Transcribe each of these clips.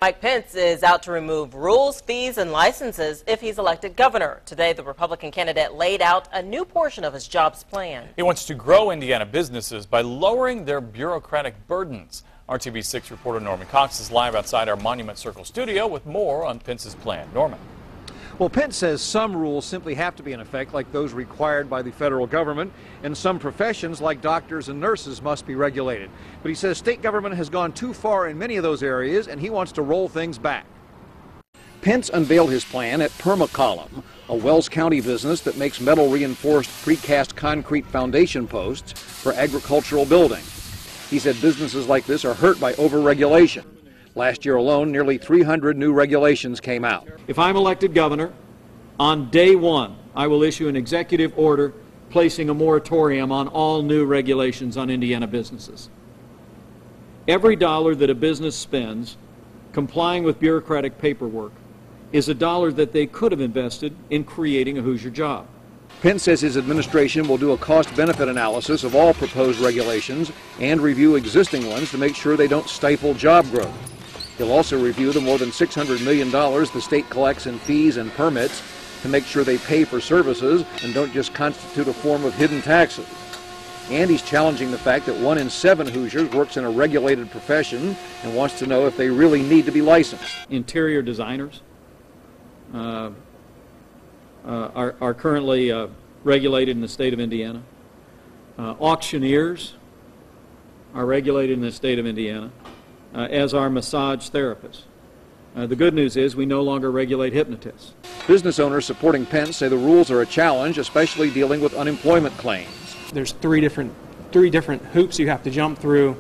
Mike Pence is out to remove rules, fees, and licenses if he's elected governor. Today, the Republican candidate laid out a new portion of his jobs plan. He wants to grow Indiana businesses by lowering their bureaucratic burdens. RTV6 reporter Norman Cox is live outside our Monument Circle studio with more on Pence's plan. Norman. Well, Pence says some rules simply have to be in effect, like those required by the federal government, and some professions, like doctors and nurses, must be regulated. But he says state government has gone too far in many of those areas, and he wants to roll things back. Pence unveiled his plan at Permacolumn, a Wells County business that makes metal-reinforced precast concrete foundation posts for agricultural buildings. He said businesses like this are hurt by overregulation. Last year alone, nearly 300 new regulations came out. If I'm elected governor, on day one, I will issue an executive order placing a moratorium on all new regulations on Indiana businesses. Every dollar that a business spends complying with bureaucratic paperwork is a dollar that they could have invested in creating a Hoosier job. Pence says his administration will do a cost-benefit analysis of all proposed regulations and review existing ones to make sure they don't stifle job growth. He'll also review the more than $600 million the state collects in fees and permits to make sure they pay for services and don't just constitute a form of hidden taxes. And he's challenging the fact that 1 in 7 Hoosiers works in a regulated profession and wants to know if they really need to be licensed. Interior designers are currently regulated in the state of Indiana. Auctioneers are regulated in the state of Indiana. As are massage therapists. The good news is we no longer regulate hypnotists. Business owners supporting Pence say the rules are a challenge, especially dealing with unemployment claims. There's three different hoops you have to jump through,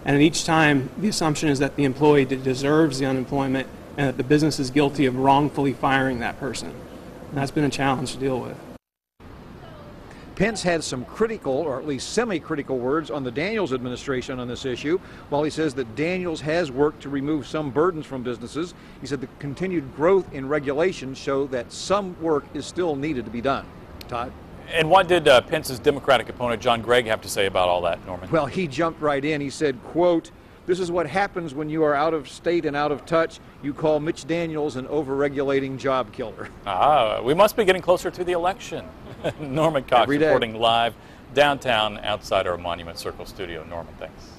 and each time the assumption is that the employee deserves the unemployment and that the business is guilty of wrongfully firing that person. And that's been a challenge to deal with. Pence had some critical, or at least semi-critical words on the Daniels administration on this issue. While he says that Daniels has worked to remove some burdens from businesses, he said the continued growth in regulations show that some work is still needed to be done. Todd? And what did Pence's Democratic opponent John Gregg have to say about all that, Norman? Well, he jumped right in. He said, quote, "This is what happens when you are out of state and out of touch. You call Mitch Daniels an over-regulating job killer." We must be getting closer to the election. Norman Cox reporting live downtown outside our Monument Circle studio. Norman, thanks.